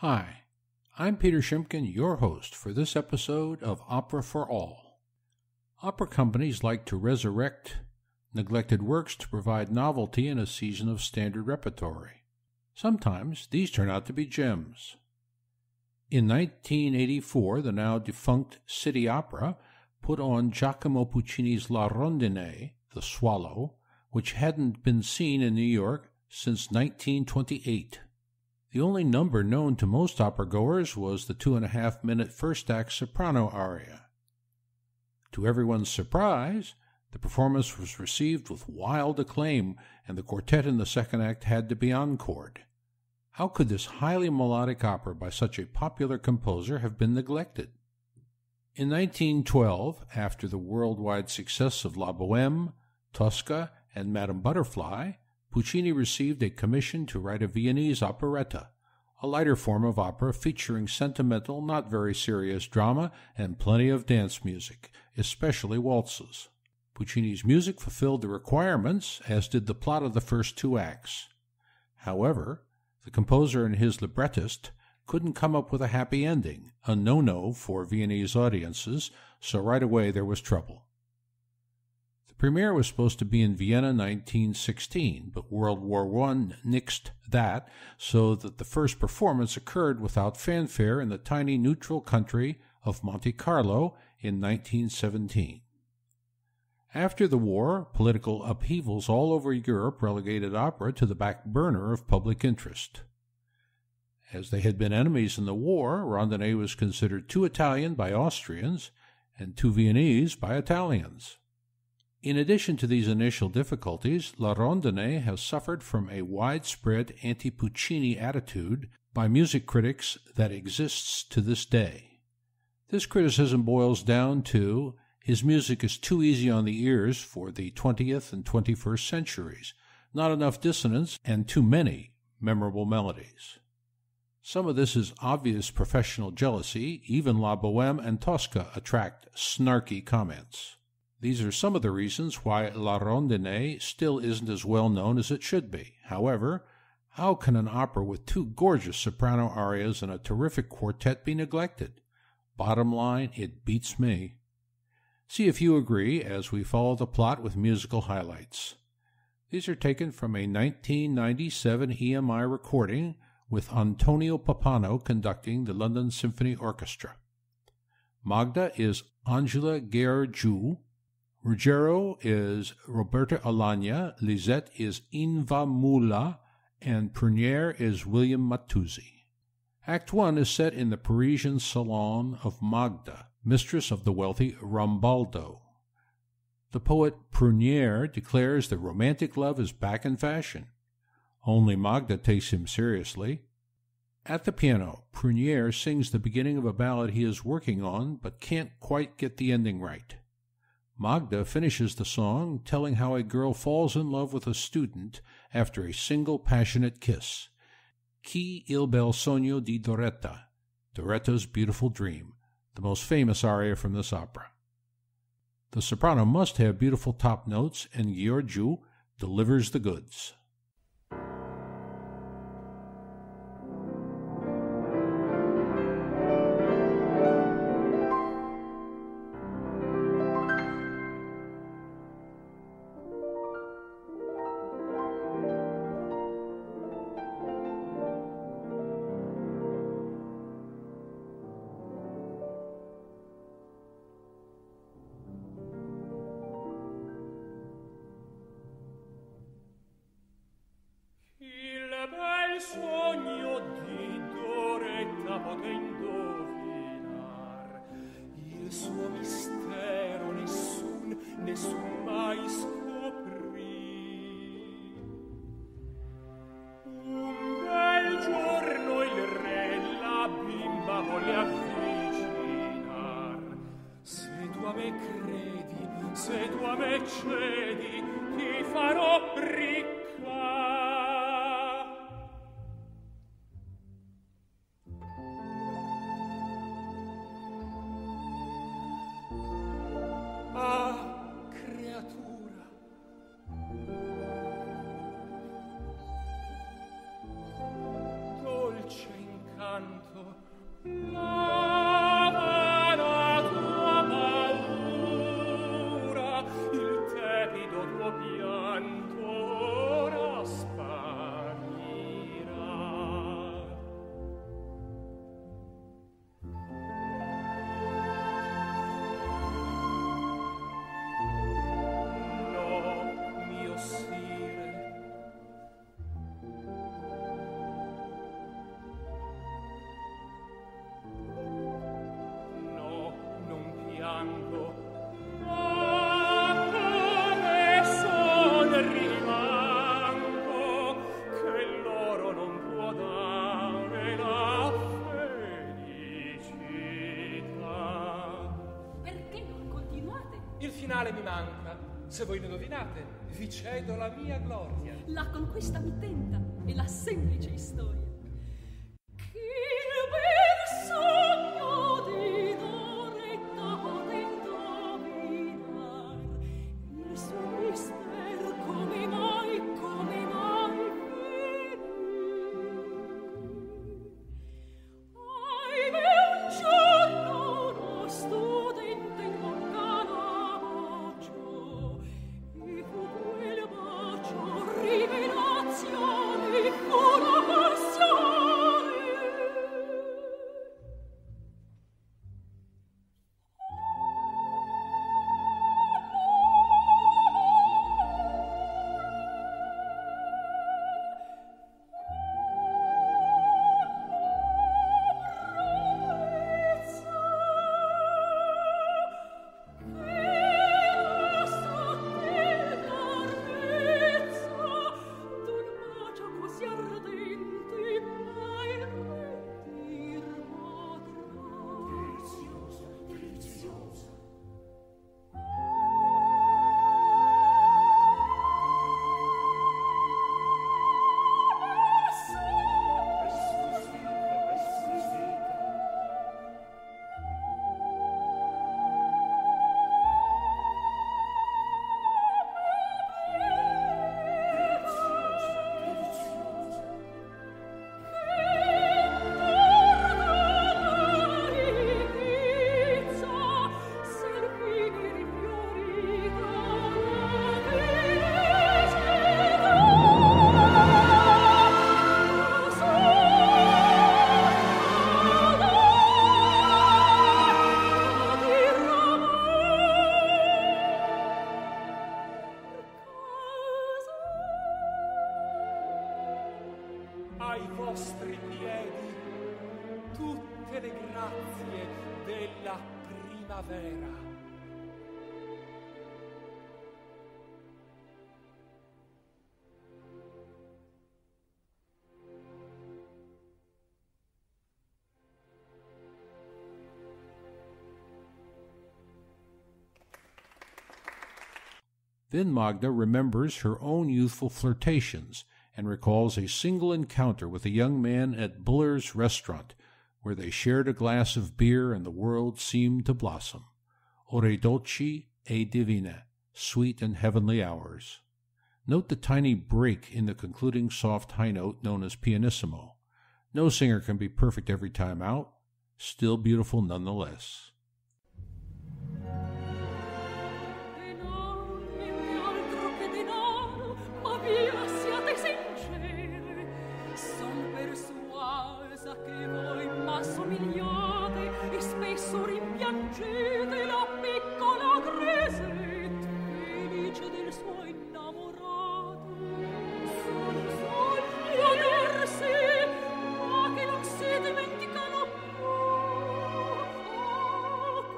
Hi, I'm Peter Shimkin, your host for this episode of Opera for All. Opera companies like to resurrect neglected works to provide novelty in a season of standard repertory. Sometimes these turn out to be gems. In 1984, the now defunct City Opera put on Giacomo Puccini's La Rondine, The Swallow, which hadn't been seen in New York since 1928. The only number known to most opera-goers was the 2.5-minute first-act soprano aria. To everyone's surprise, the performance was received with wild acclaim, and the quartet in the second act had to be encored. How could this highly melodic opera by such a popular composer have been neglected? In 1912, after the worldwide success of La Bohème, Tosca, and Madame Butterfly, Puccini received a commission to write a Viennese operetta, a lighter form of opera featuring sentimental, not very serious drama and plenty of dance music, especially waltzes. Puccini's music fulfilled the requirements, as did the plot of the first two acts. However, the composer and his librettist couldn't come up with a happy ending, a no-no for Viennese audiences, so right away there was trouble. The premiere was supposed to be in Vienna 1916, but World War I nixed that, so that the first performance occurred without fanfare in the tiny neutral country of Monte Carlo in 1917. After the war, political upheavals all over Europe relegated opera to the back burner of public interest. As they had been enemies in the war, Rondine was considered too Italian by Austrians and too Viennese by Italians. In addition to these initial difficulties, La Rondine has suffered from a widespread anti-Puccini attitude by music critics that exists to this day. This criticism boils down to his music is too easy on the ears for the 20th and 21st centuries, not enough dissonance, and too many memorable melodies. Some of this is obvious professional jealousy. Even La Bohème and Tosca attract snarky comments. These are some of the reasons why La Rondine still isn't as well known as it should be. However, how can an opera with two gorgeous soprano arias and a terrific quartet be neglected? Bottom line, it beats me. See if you agree as we follow the plot with musical highlights. These are taken from a 1997 EMI recording with Antonio Pappano conducting the London Symphony Orchestra. Magda is Angela Gheorghiu, Ruggiero is Roberta Alagna, Lisette is Inva Mula, and Prunière is William Mattuzzi. Act 1 is set in the Parisian salon of Magda, mistress of the wealthy Rambaldo. The poet Prunière declares that romantic love is back in fashion. Only Magda takes him seriously. At the piano, Prunière sings the beginning of a ballad he is working on but can't quite get the ending right. Magda finishes the song telling how a girl falls in love with a student after a single passionate kiss. Chi il bel sogno di Doretta, Doretta's beautiful dream, the most famous aria from this opera. The soprano must have beautiful top notes, and Gheorghiu delivers the goods. Il sogno di Doretta poté indovinar, il suo mistero nessun mai scoprì. Un bel giorno il re la bimba volle avvicinar. Se tu a me credi, se tu a me cedi, ti farò ricca. finale mi manca. Se voi lo indovinate, vi cedo la mia gloria. La conquista mi tenta e la semplice storia. Che bel sogno di Doretta potendo mirar, il suo mister come mai veni. Ahimè un giorno uno studente in bocca bacio, e fu quel bacio rivelazione, una passione. Ai vostri piedi tutte le grazie della primavera. Then Magda remembers her own youthful flirtations and recalls a single encounter with a young man at Buller's restaurant, where they shared a glass of beer and the world seemed to blossom. Ore dolci e divine, sweet and heavenly hours. Note the tiny break in the concluding soft high note known as pianissimo. No singer can be perfect every time out, still beautiful nonetheless. Che voi m'assomigliate e spesso rimpiangete la piccola Grete, felice del suo innamorato. Sul sogno adersi, ma che non si dimenticano più.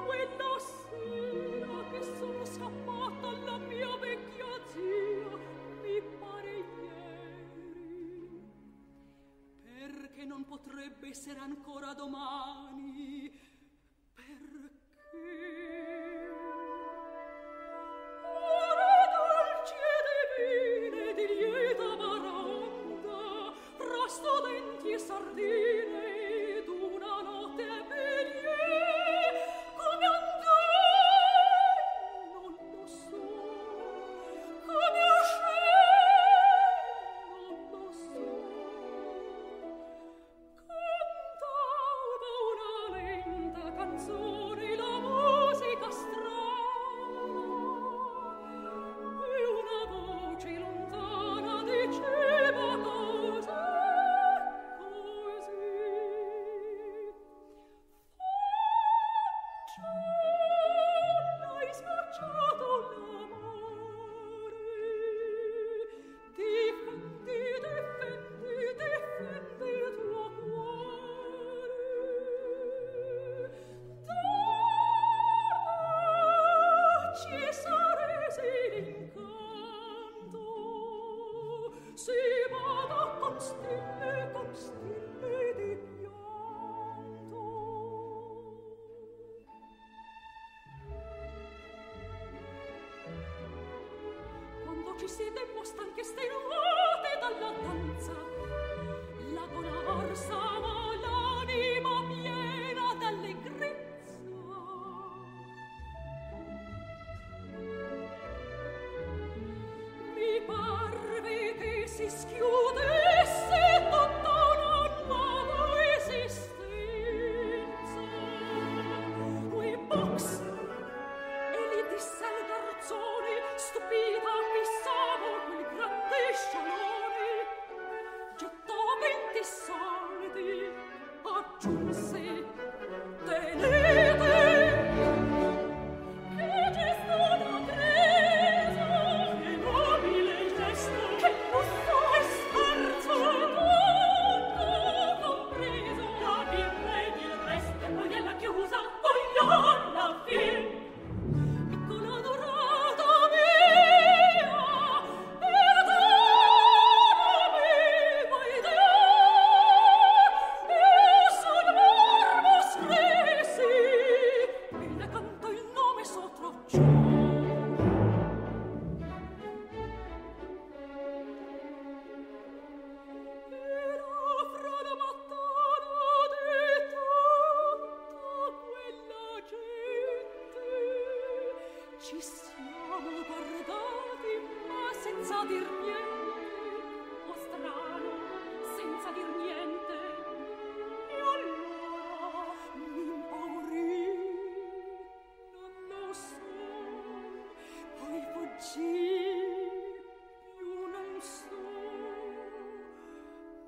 Quella sera che sono scappata alla mia vecchia zia, mi pare ieri. Perché non potrebbe essere ancora domani? Perché? Ore dolci e divine di lieta baraonda, fra studenti e sardine, ed una notte belie, come andai, non lo so, come uscì, non lo so. Cantava una siete un po' stanche e estenuate dalla danza. La gola arsa ma l'anima piena d'allegrezza. Mi parve che si schiudesse tutta una nuova esistenza. Quei box, e gli disse al garzone, stupita fissavo quel grande scialone. Gettò 20 soldi, aggiunse, tenete, che gesto da presa, che nobile gesto, che lusso e sforzo, tutto compreso, la birra ed il resto, poi alla chiusa, voglio alla fine. Piccola dorata mia, ed avevo idea, io sul marmo scrissi, e le canto il nome sotto ciò. Era fra la mattana di tutta quella gente. Ci siamo guardati, ma senza dir niente. Oh strano, senza dir niente. E allora mi impaurì, non lo so. Poi fuggì, più non so.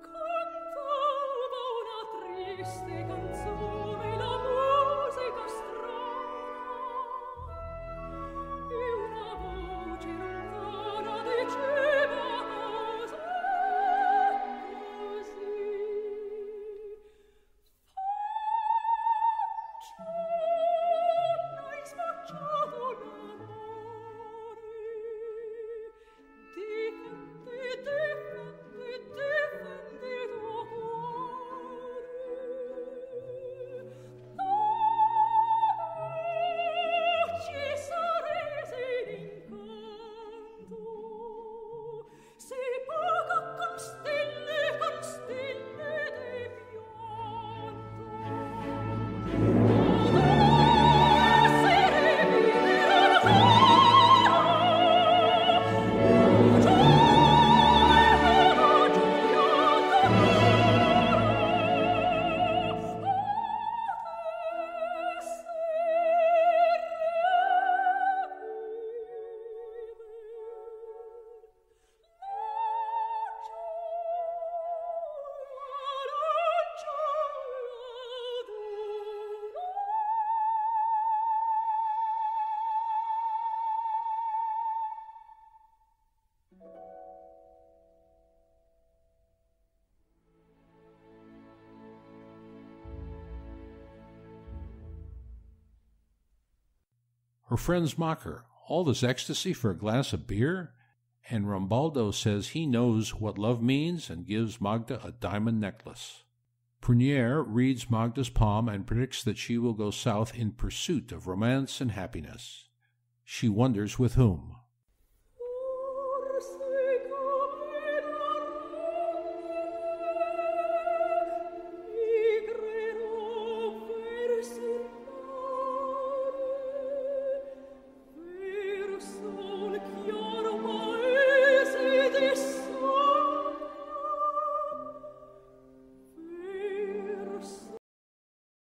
Cantava una triste canzone, la musica strana, e una voce lontana diceva così, fanciulla, hai spacciato l'amore, difendi tuo cuore. Ci sarese l'incanto, si paga con stelle di pianto. Essere vivere Her friends mock her. All this ecstasy for a glass of beer? And Rambaldo says he knows what love means and gives Magda a diamond necklace. Prunier reads Magda's palm and predicts that she will go south in pursuit of romance and happiness. She wonders with whom.